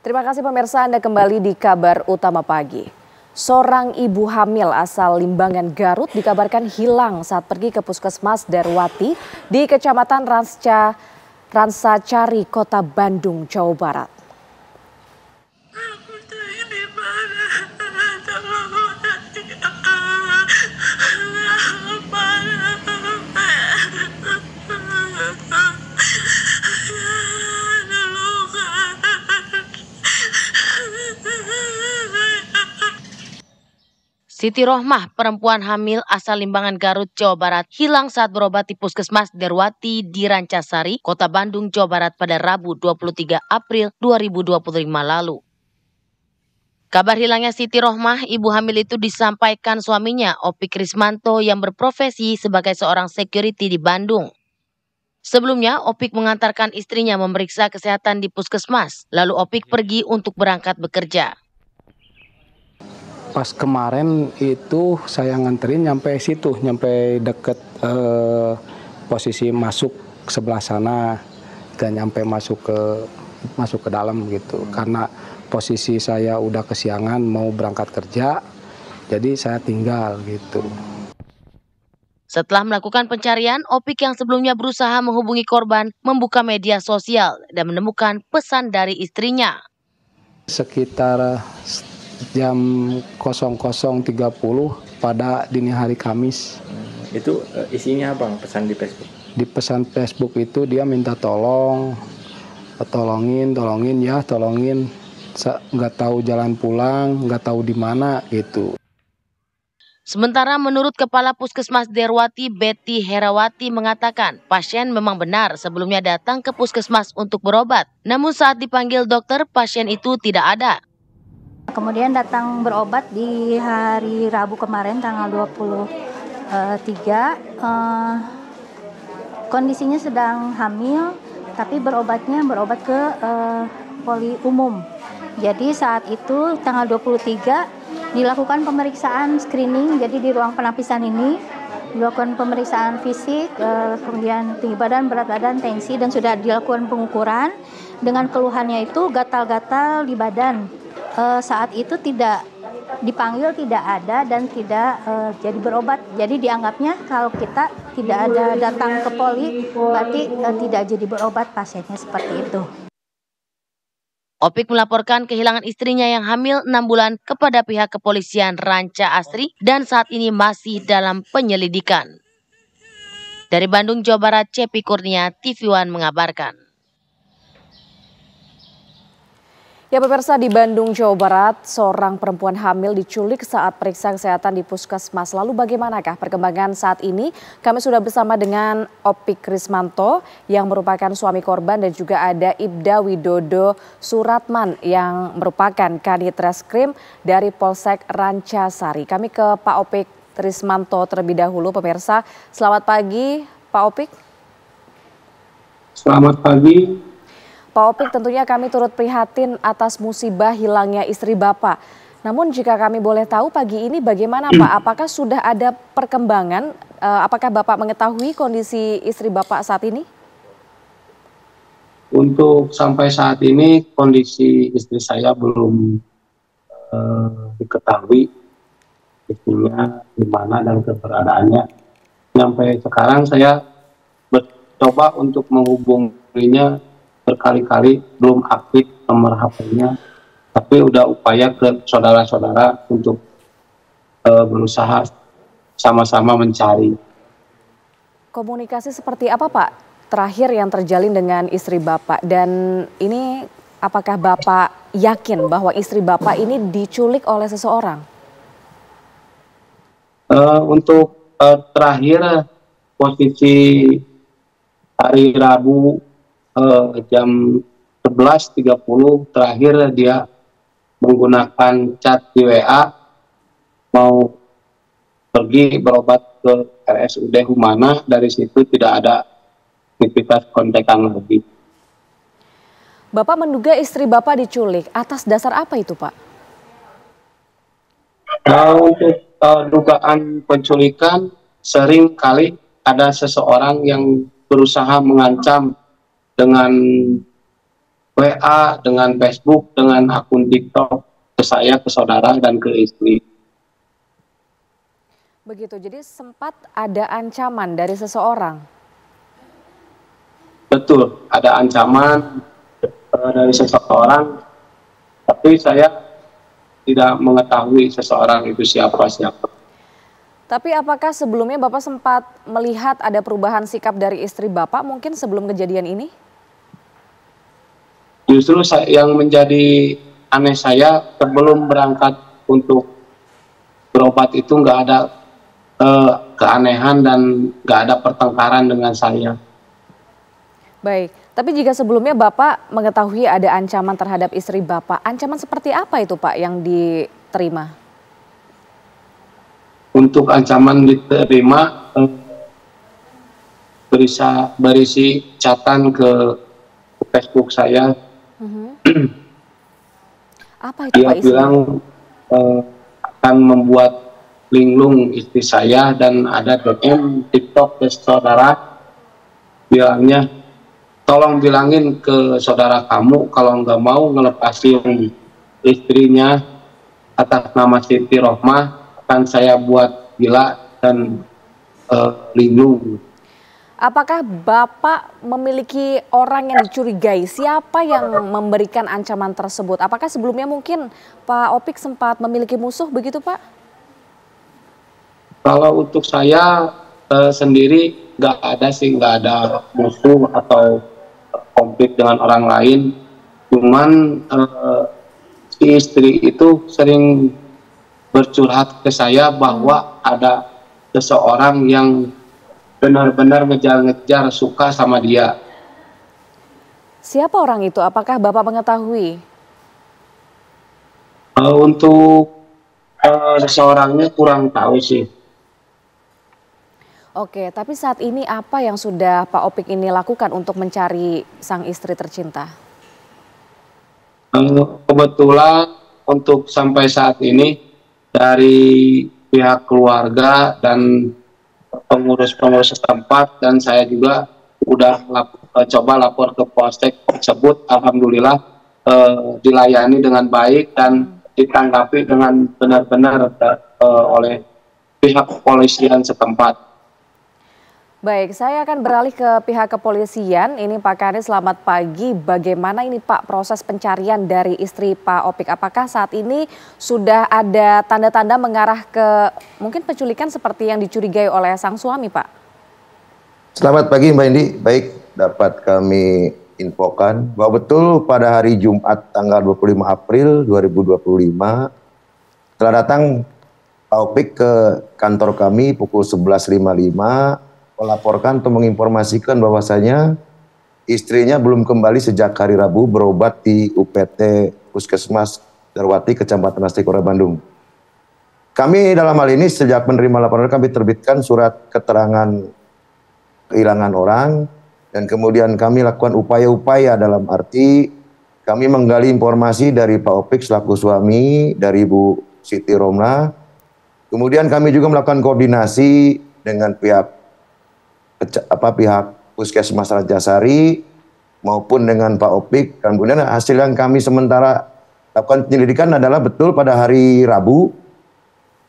Terima kasih pemirsa, Anda kembali di Kabar Utama Pagi. Seorang ibu hamil asal Limbangan, Garut dikabarkan hilang saat pergi ke Puskesmas Darwati di Kecamatan Ransacari, Kota Bandung, Jawa Barat. Siti Rohmah, perempuan hamil asal Limbangan, Garut, Jawa Barat, hilang saat berobat di Puskesmas Darwati di Rancasari, Kota Bandung, Jawa Barat pada Rabu 23 April 2025 lalu. Kabar hilangnya Siti Rohmah, ibu hamil itu disampaikan suaminya, Opik Rismanto, yang berprofesi sebagai seorang security di Bandung. Sebelumnya, Opik mengantarkan istrinya memeriksa kesehatan di Puskesmas, lalu Opik pergi untuk berangkat bekerja. Pas kemarin itu saya nganterin nyampe situ, nyampe deket posisi masuk sebelah sana, gak nyampe masuk ke dalam gitu. Karena posisi saya udah kesiangan mau berangkat kerja, jadi saya tinggal gitu. Setelah melakukan pencarian, Opik yang sebelumnya berusaha menghubungi korban membuka media sosial dan menemukan pesan dari istrinya. Sekitar jam 00.30 pada dini hari Kamis. Itu isinya apa pesan di Facebook? Di pesan Facebook itu dia minta tolongin, nggak tahu jalan pulang, nggak tahu di mana gitu. Sementara menurut Kepala Puskesmas Darwati, Betty Herawati, mengatakan pasien memang benar sebelumnya datang ke puskesmas untuk berobat. Namun saat dipanggil dokter, pasien itu tidak ada. Kemudian datang berobat di hari Rabu kemarin tanggal 23. Kondisinya sedang hamil, tapi berobat ke poli umum. Jadi saat itu tanggal 23 dilakukan pemeriksaan screening, jadi di ruang penapisan ini dilakukan pemeriksaan fisik, kemudian tinggi badan, berat badan, tensi, dan sudah dilakukan pengukuran. Dengan keluhannya itu gatal-gatal di badan. Saat itu tidak dipanggil, tidak ada, dan tidak jadi berobat. Jadi dianggapnya kalau kita tidak ada datang ke poli, berarti tidak jadi berobat pasiennya, seperti itu. Opik melaporkan kehilangan istrinya yang hamil 6 bulan kepada pihak kepolisian Ranca Asri dan saat ini masih dalam penyelidikan. Dari Bandung, Jawa Barat, Cepi Kurnia, TV One mengabarkan. Ya pemirsa, di Bandung, Jawa Barat, seorang perempuan hamil diculik saat periksa kesehatan di Puskesmas. Lalu bagaimanakah perkembangan saat ini? Kami sudah bersama dengan Opik Rismanto yang merupakan suami korban dan juga ada Ibda Widodo Suratman yang merupakan Kadit Reskrim dari Polsek Rancasari. Kami ke Pak Opik Rismanto terlebih dahulu pemirsa. Selamat pagi Pak Opik. Selamat pagi. Pak Opik, tentunya kami turut prihatin atas musibah hilangnya istri Bapak. Namun jika kami boleh tahu pagi ini bagaimana Pak? Apakah sudah ada perkembangan? Apakah Bapak mengetahui kondisi istri Bapak saat ini? Untuk sampai saat ini kondisi istri saya belum diketahui istrinya di mana dan keberadaannya. Sampai sekarang saya mencoba untuk menghubunginya berkali-kali, belum aktif nomor HP-nya, tapi udah upaya ke saudara-saudara untuk berusaha sama-sama mencari. Komunikasi seperti apa Pak terakhir yang terjalin dengan istri Bapak, dan ini apakah Bapak yakin bahwa istri Bapak ini diculik oleh seseorang? Untuk terakhir posisi hari Rabu jam 11.30 terakhir dia menggunakan chat di WA mau pergi berobat ke RSUD Humana. Dari situ tidak ada aktivitas kontekan lagi. Bapak menduga istri Bapak diculik, atas dasar apa itu Pak? Untuk dugaan penculikan, sering kali ada seseorang yang berusaha mengancam dengan WA, dengan Facebook, dengan akun TikTok ke saya, ke saudara, dan ke istri. Begitu, jadi sempat ada ancaman dari seseorang? Betul, ada ancaman dari seseorang, tapi saya tidak mengetahui seseorang itu siapa-siapa. Tapi apakah sebelumnya Bapak sempat melihat ada perubahan sikap dari istri Bapak mungkin sebelum kejadian ini? Justru yang menjadi aneh saya, sebelum berangkat untuk berobat itu nggak ada keanehan dan nggak ada pertengkaran dengan saya. Baik, tapi jika sebelumnya Bapak mengetahui ada ancaman terhadap istri Bapak, ancaman seperti apa itu Pak yang diterima? Untuk ancaman diterima berisi catatan ke Facebook saya. Apa itu Dia Pak isinya? bilang akan membuat linglung istri saya, dan ada DM TikTok ke saudara, bilangnya tolong bilangin ke saudara kamu kalau nggak mau ngelepasin istrinya atas nama Siti Rohmah, akan saya buat gila dan linglung. Apakah Bapak memiliki orang yang dicurigai? Siapa yang memberikan ancaman tersebut? Apakah sebelumnya mungkin Pak Opik sempat memiliki musuh begitu Pak? Kalau untuk saya sendiri nggak ada musuh atau konflik dengan orang lain. Cuman si istri itu sering bercurhat ke saya bahwa ada seseorang yang benar-benar ngejar-ngejar suka sama dia. Siapa orang itu? Apakah Bapak mengetahui? Untuk seseorangnya kurang tahu sih. Oke, tapi saat ini apa yang sudah Pak Opik ini lakukan untuk mencari sang istri tercinta? Kebetulan untuk sampai saat ini dari pihak keluarga dan pengurus-pengurus setempat, dan saya juga udah coba lapor ke polsek tersebut, alhamdulillah dilayani dengan baik dan ditanggapi dengan benar-benar oleh pihak kepolisian setempat. Baik, saya akan beralih ke pihak kepolisian. Ini Pak Kani, selamat pagi. Bagaimana ini Pak proses pencarian dari istri Pak Opik? Apakah saat ini sudah ada tanda-tanda mengarah ke mungkin penculikan seperti yang dicurigai oleh sang suami Pak? Selamat pagi Mbak Indi. Baik, dapat kami infokan bahwa betul pada hari Jumat tanggal 25 April 2025 telah datang Pak Opik ke kantor kami pukul 11.55 melaporkan atau menginformasikan bahwasanya istrinya belum kembali sejak hari Rabu berobat di UPT Puskesmas Darwati, Kecamatan Asri, Kota Bandung. Kami dalam hal ini sejak menerima laporan kami terbitkan surat keterangan kehilangan orang, dan kemudian kami lakukan upaya-upaya dalam arti kami menggali informasi dari Pak Opik selaku suami dari Bu Siti Rohmah. Kemudian kami juga melakukan koordinasi dengan pihak Puskesmas Rancasari maupun dengan Pak Opik. Kemudian hasil yang kami sementara lakukan penyelidikan adalah betul pada hari Rabu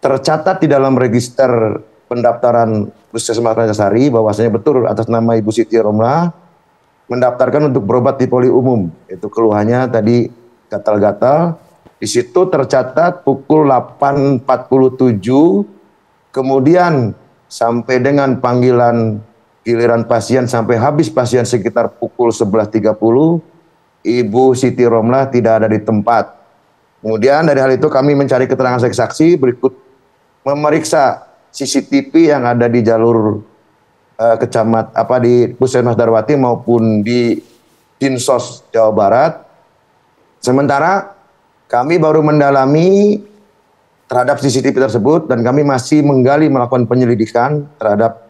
tercatat di dalam register pendaftaran Puskesmas Rancasari bahwasanya betul atas nama Ibu Siti Rohmah mendaftarkan untuk berobat di poli umum. Itu keluhannya tadi gatal-gatal. Di situ tercatat pukul 8.47, kemudian sampai dengan panggilan giliran pasien sampai habis pasien sekitar pukul 11.30, Ibu Siti Rohmah tidak ada di tempat. Kemudian dari hal itu kami mencari keterangan saksi-saksi berikut memeriksa CCTV yang ada di jalur di Puskesmas Darwati maupun di Dinsos Jawa Barat. Sementara kami baru mendalami terhadap CCTV tersebut dan kami masih melakukan penyelidikan terhadap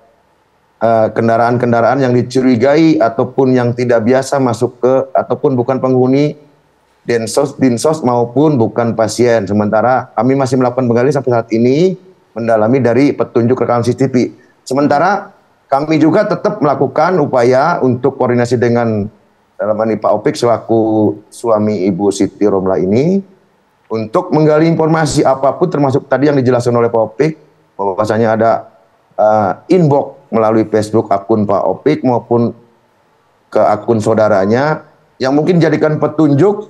kendaraan-kendaraan yang dicurigai ataupun yang tidak biasa masuk ke ataupun bukan penghuni Dinsos maupun bukan pasien. Sementara kami masih melakukan penggalian sampai saat ini mendalami dari petunjuk rekaman CCTV. Sementara kami juga tetap melakukan upaya untuk koordinasi dengan dalam hal ini Pak Opik selaku suami Ibu Siti Romlah ini untuk menggali informasi apapun termasuk tadi yang dijelaskan oleh Pak Opik bahwasanya ada inbox melalui Facebook akun Pak Opik maupun ke akun saudaranya yang mungkin dijadikan petunjuk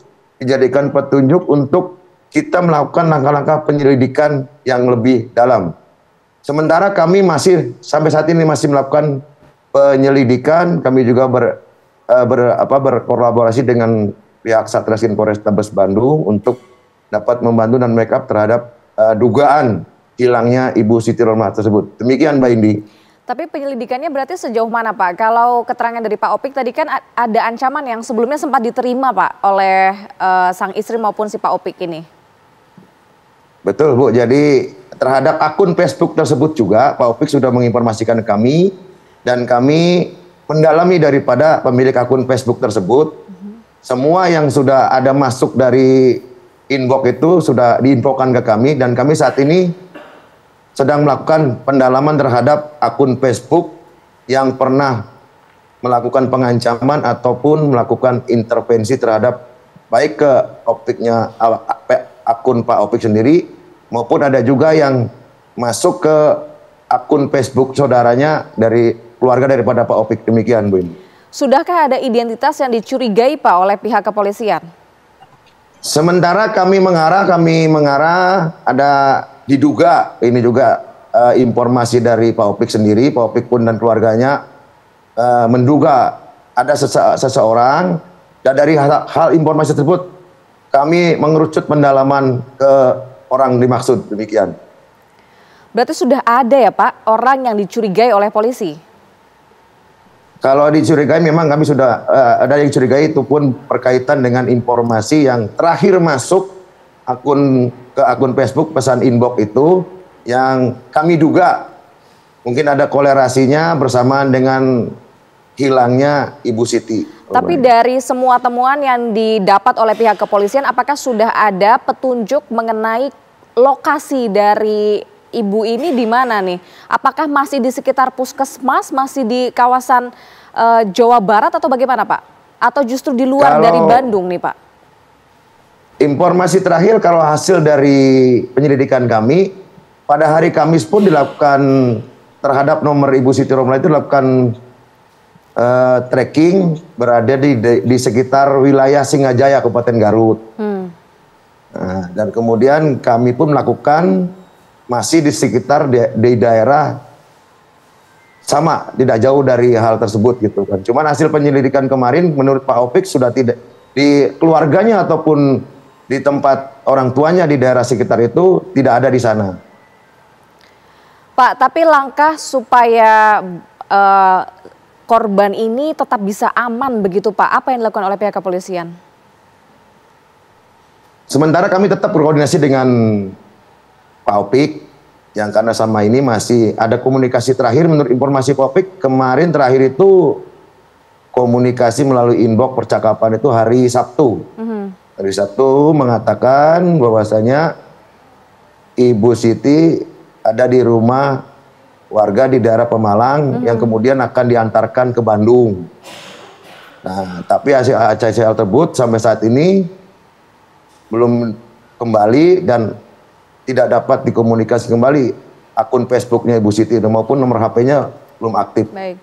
untuk kita melakukan langkah-langkah penyelidikan yang lebih dalam. Sementara kami masih sampai saat ini masih melakukan penyelidikan, kami juga berkolaborasi dengan pihak Satreskrim Polrestabes Bandung untuk dapat membantu dan make up terhadap dugaan hilangnya Ibu Siti Romlah tersebut. Demikian Mbak Indi. Tapi penyelidikannya berarti sejauh mana Pak? Kalau keterangan dari Pak Opik tadi kan ada ancaman yang sebelumnya sempat diterima Pak oleh sang istri maupun si Pak Opik ini. Betul Bu, jadi terhadap akun Facebook tersebut juga Pak Opik sudah menginformasikan kami dan kami mendalami daripada pemilik akun Facebook tersebut. Semua yang sudah ada masuk dari inbox itu sudah diinfokan ke kami dan kami saat ini sedang melakukan pendalaman terhadap akun Facebook yang pernah melakukan pengancaman ataupun melakukan intervensi terhadap baik ke Opiknya akun Pak Opik sendiri maupun ada juga yang masuk ke akun Facebook saudaranya dari keluarga daripada Pak Opik. Demikian Bu ini. Sudahkah ada identitas yang dicurigai Pak oleh pihak kepolisian? Sementara kami mengarah ada diduga ini juga informasi dari Pak Opik sendiri, Pak Opik pun dan keluarganya menduga ada seseorang dan dari hal informasi tersebut kami mengerucut pendalaman ke orang dimaksud. Demikian. Berarti sudah ada ya Pak orang yang dicurigai oleh polisi? Kalau dicurigai memang kami sudah ada yang dicurigai itu pun berkaitan dengan informasi yang terakhir masuk ke akun Facebook pesan inbox itu yang kami duga mungkin ada kolerasinya bersamaan dengan hilangnya Ibu Siti. Tapi dari semua temuan yang didapat oleh pihak kepolisian, apakah sudah ada petunjuk mengenai lokasi dari ibu ini di mana nih? Apakah masih di sekitar puskesmas, masih di kawasan Jawa Barat atau bagaimana Pak? Atau justru di luar dari Bandung nih Pak? Informasi terakhir kalau hasil dari penyelidikan kami, pada hari Kamis pun dilakukan terhadap nomor Ibu Siti Romlah itu dilakukan tracking berada di sekitar wilayah Singajaya, Kabupaten Garut. Nah, dan kemudian kami pun melakukan masih di sekitar di daerah sama, tidak jauh dari hal tersebut gitu kan. Cuman hasil penyelidikan kemarin menurut Pak Opik sudah tidak di keluarganya ataupun di tempat orang tuanya di daerah sekitar itu tidak ada di sana. Pak, tapi langkah supaya korban ini tetap bisa aman begitu Pak, apa yang dilakukan oleh pihak kepolisian? Sementara kami tetap berkoordinasi dengan Pak Opik yang karena sama ini masih ada komunikasi terakhir menurut informasi Pak Opik kemarin terakhir itu komunikasi melalui inbox percakapan itu hari Sabtu. Hari Sabtu mengatakan bahwasanya Ibu Siti ada di rumah warga di daerah Pemalang yang kemudian akan diantarkan ke Bandung. Nah, tapi hasil tersebut sampai saat ini belum kembali dan tidak dapat dikomunikasi kembali akun Facebooknya Ibu Siti maupun nomor HP-nya belum aktif. Baik.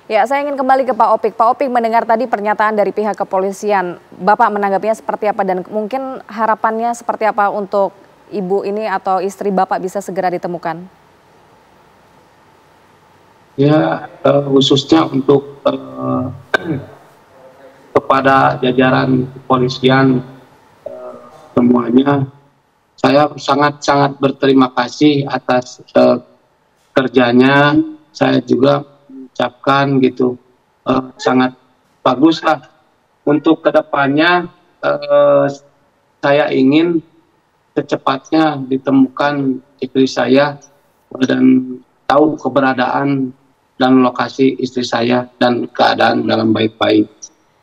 Ya, saya ingin kembali ke Pak Opik. Pak Opik mendengar tadi pernyataan dari pihak kepolisian. Bapak menanggapinya seperti apa dan mungkin harapannya seperti apa untuk ibu ini atau istri Bapak bisa segera ditemukan? Ya, khususnya untuk kepada jajaran kepolisian semuanya, saya sangat berterima kasih atas kerjanya. Saya juga mengucapkan gitu sangat bagus lah untuk kedepannya. Saya ingin secepatnya ditemukan istri saya dan tahu keberadaan dan lokasi istri saya dan keadaan dalam baik-baik.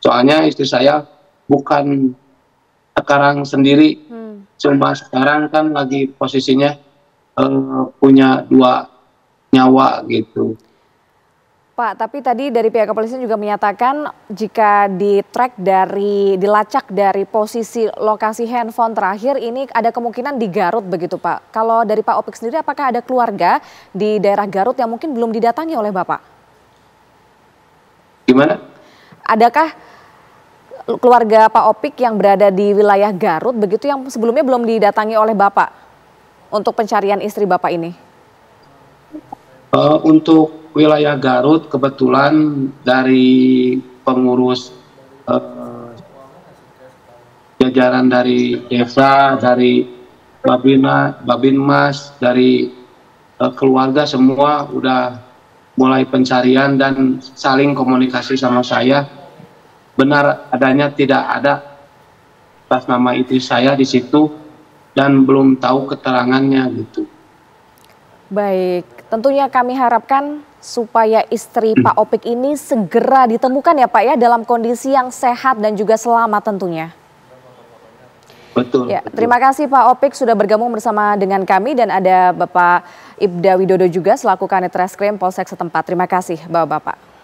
Soalnya istri saya bukan sekarang sendiri, cuma sekarang kan lagi posisinya punya 2 nyawa gitu. Pak, tapi tadi dari pihak kepolisian juga menyatakan jika dilacak dari posisi lokasi handphone terakhir ini ada kemungkinan di Garut begitu Pak. Kalau dari Pak Opik sendiri apakah ada keluarga di daerah Garut yang mungkin belum didatangi oleh Bapak? Gimana? Adakah keluarga Pak Opik yang berada di wilayah Garut begitu yang sebelumnya belum didatangi oleh Bapak untuk pencarian istri Bapak ini? Untuk wilayah Garut kebetulan dari pengurus jajaran dari desa, dari Babinmas, dari keluarga semua udah mulai pencarian dan saling komunikasi sama saya. Benar adanya tidak ada atas nama istri saya di situ dan belum tahu keterangannya gitu. Baik, tentunya kami harapkan supaya istri Pak Opik ini segera ditemukan ya Pak ya dalam kondisi yang sehat dan juga selamat tentunya. Betul. Ya, terima kasih Pak Opik sudah bergabung bersama dengan kami dan ada Bapak Ibda Widodo juga selaku Kanit Reskrim Polsek setempat. Terima kasih Bapak-Bapak.